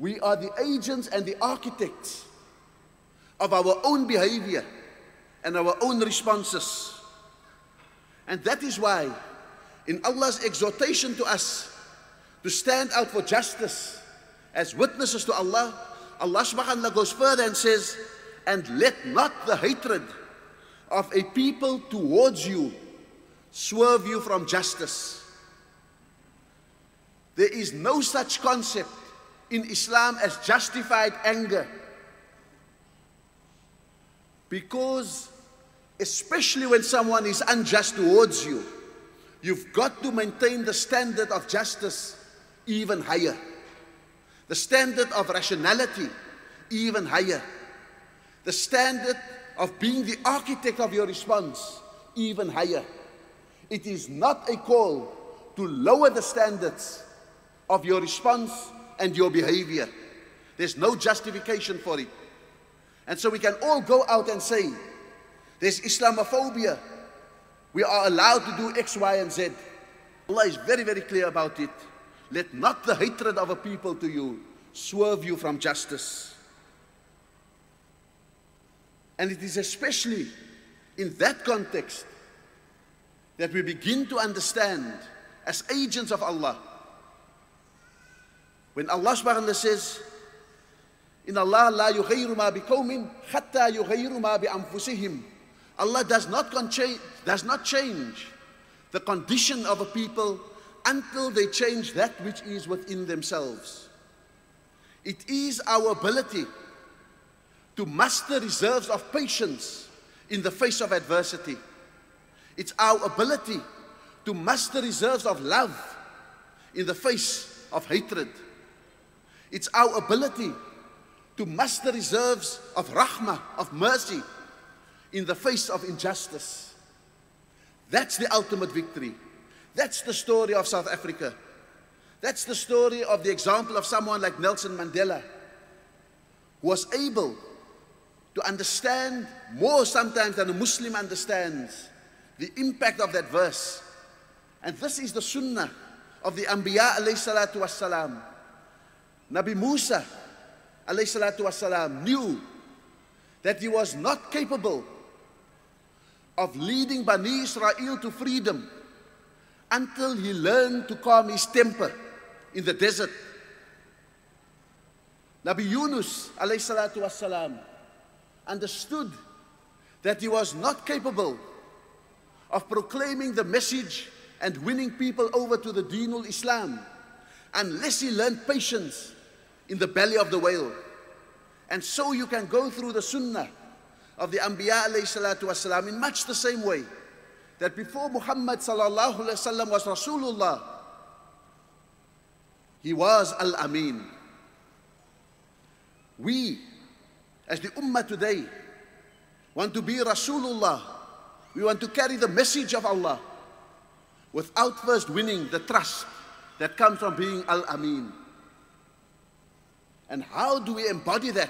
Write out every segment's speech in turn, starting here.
We are the agents and the architects of our own behavior and our own responses. And that is why in Allah's exhortation to us to stand out for justice as witnesses to Allah, Allah subhanahu wa ta'ala goes further and says, and let not the hatred of a people towards you swerve you from justice. There is no such concept in Islam as justified anger, because especially when someone is unjust towards you, you've got to maintain the standard of justice even higher, the standard of rationality even higher, the standard of being the architect of your response even higher. It is not a call to lower the standards of your response and your behavior. There's no justification for it. And so we can all go out and say, there's Islamophobia, we are allowed to do X, Y, and Z. Allah is very, very clear about it. Let not the hatred of a people to you swerve you from justice. And it is especially in that context that we begin to understand as agents of Allah. When Allah subhanahu wa ta'ala says, in Allah la yughayyiru ma biqawmin hatta yughayyiru ma bi anfusihim. Allah does not change the condition of a people until they change that which is within themselves. It is our ability to muster reserves of patience in the face of adversity. It's our ability to muster reserves of love in the face of hatred. It's our ability to muster reserves of rahmah, of mercy, in the face of injustice. That's the ultimate victory. That's the story of South Africa. That's the story of the example of someone like Nelson Mandela, who was able to understand more sometimes than a Muslim understands the impact of that verse. And this is the sunnah of the Anbiya alayhi salatu wassalam. Nabi Musa alayhi salatu wassalam knew that he was not capable of leading Bani Israel to freedom until he learned to calm his temper in the desert. Nabi Yunus alayhi salatu wassalam understood that he was not capable of proclaiming the message and winning people over to the Deenul Islam unless he learned patience in the belly of the whale. And so you can go through the sunnah of the Anbiya alayhi salatu wasalam in much the same way that before Muhammad sallallahu alayhi wasallam was Rasulullah, he was Al-Amin. We, as the Ummah today, want to be Rasulullah. We want to carry the message of Allah without first winning the trust that comes from being Al-Amin. And how do we embody that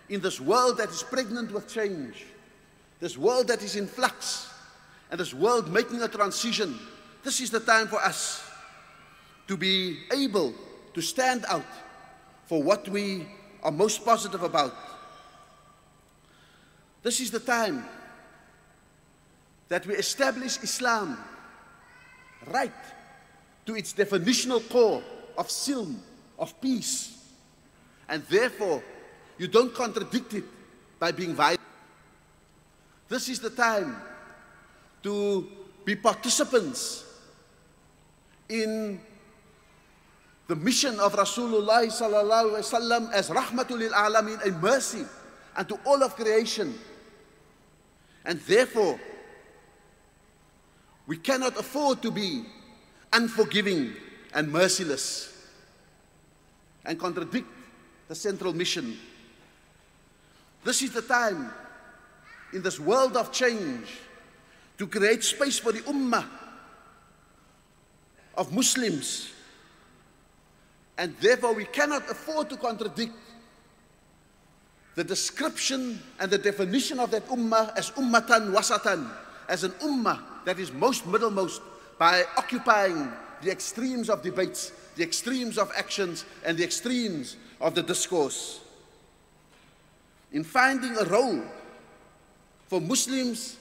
in this world that is pregnant with change, this world that is in flux, and this world making a transition? This is the time for us to be able to stand out for what we are most positive about. This is the time that we establish Islam right to its definitional core of silm, of peace. And therefore, you don't contradict it by being violent. This is the time to be participants in the mission of Rasulullah sallallahu alaihi wasallam as rahmatul lil alamin, a mercy unto all of creation. And therefore, we cannot afford to be unforgiving and merciless and contradict the central mission. This is the time in this world of change to create space for the Ummah of Muslims. And therefore we cannot afford to contradict the description and the definition of that Ummah as Ummatan Wasatan, as an Ummah that is most middlemost, by occupying the extremes of debates the extremes of actions and the extremes of the discourse. In finding a role for Muslims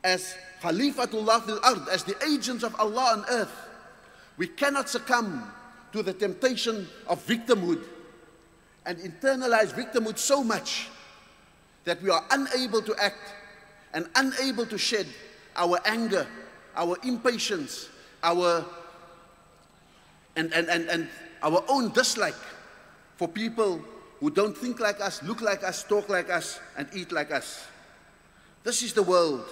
as Khalifatullah fil Ard, as the agents of Allah on earth, we cannot succumb to the temptation of victimhood and internalize victimhood so much that we are unable to act and unable to shed our anger, our impatience, our own dislike for people who don't think like us, look like us, talk like us, and eat like us. This is the world.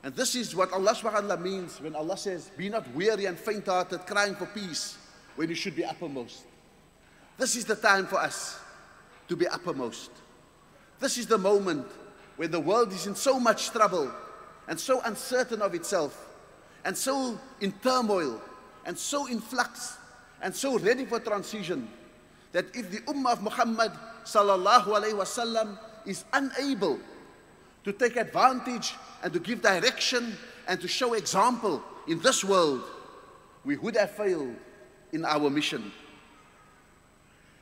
And this is what Allah subhanahu wa ta'ala means when Allah says, be not weary and faint-hearted, crying for peace, when you should be uppermost. This is the time for us to be uppermost. This is the moment when the world is in so much trouble and so uncertain of itself and so in turmoil and so in flux and so ready for transition, that if the Ummah of Muhammad sallallahu alayhi wasallam is unable to take advantage and to give direction and to show example in this world, we would have failed in our mission.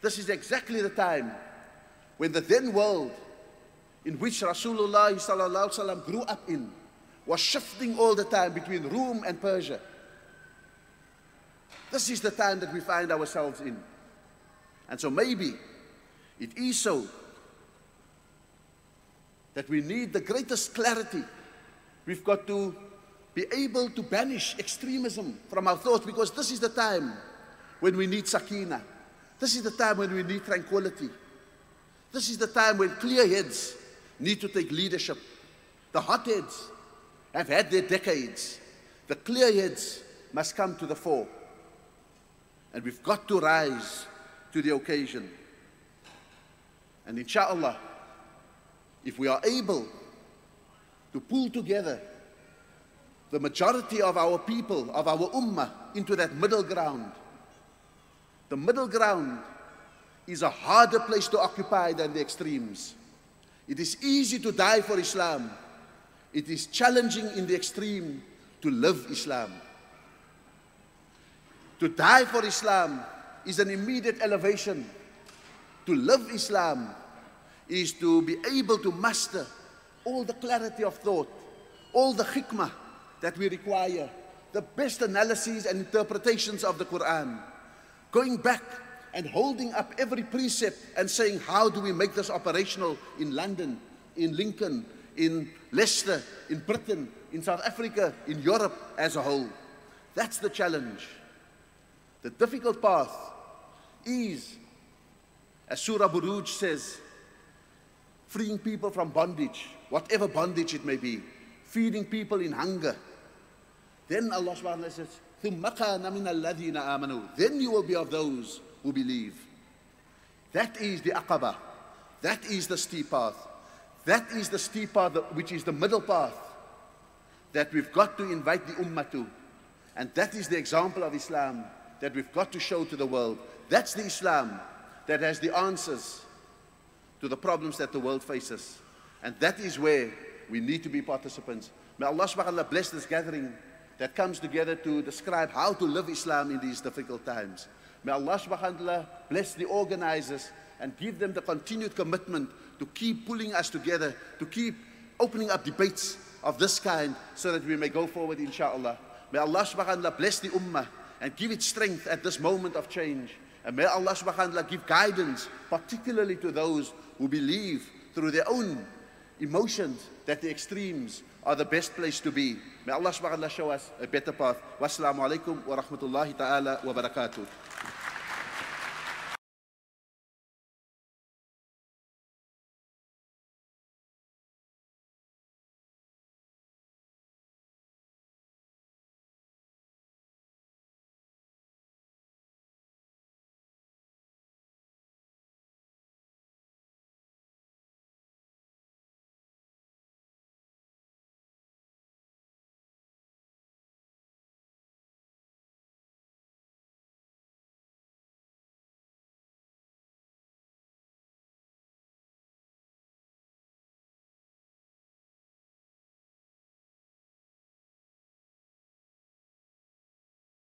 This is exactly the time when the then world in which Rasulullah sallallahu alaihi wasallam grew up in was shifting all the time between Rome and Persia. This is the time that we find ourselves in. And so maybe it is so that we need the greatest clarity. We've got to be able to banish extremism from our thoughts, because this is the time when we need sakina. This is the time when we need tranquility. This is the time when clear heads need to take leadership. The hot heads have had their decades. The clear heads must come to the fore. And we've got to rise to the occasion. And inshallah, if we are able to pull together the majority of our people, of our ummah, into that middle ground, the middle ground is a harder place to occupy than the extremes. It is easy to die for Islam. It is challenging in the extreme to live Islam. To die for Islam is an immediate elevation. To live Islam is to be able to master all the clarity of thought, all the hikmah that we require, the best analyses and interpretations of the Quran, going back and holding up every precept and saying, how do we make this operational in London, in Lincoln, in Leicester, in Britain, in South Africa, in Europe as a whole? That's the challenge. The difficult path is, as Surah Buruj says, freeing people from bondage, whatever bondage it may be, feeding people in hunger. Then Allah subhanahu wa ta'ala says, ثُمَّ كَانَ مِنَ الَّذِينَ آمَنُوا. Then you will be of those who believe. That is the aqaba. That is the steep path. That is the steep path, which is the middle path that we've got to invite the ummah to. And that is the example of Islam that we've got to show to the world. That's the Islam that has the answers to the problems that the world faces. And that is where we need to be participants. May Allah subhanahu wa ta'ala bless this gathering that comes together to describe how to live Islam in these difficult times. May Allah subhanahu wa ta'ala bless the organizers and give them the continued commitment to keep pulling us together, to keep opening up debates of this kind so that we may go forward, inshallah. May Allah subhanahu wa ta'ala bless the ummah and give it strength at this moment of change. And may Allah subhanahu wa ta'ala give guidance, particularly to those who believe through their own emotions that the extremes are the best place to be. May Allah subhanahu wa ta'ala show us a better path. Wassalamu alaikum wa rahmatullahi ta'ala wa barakatuh.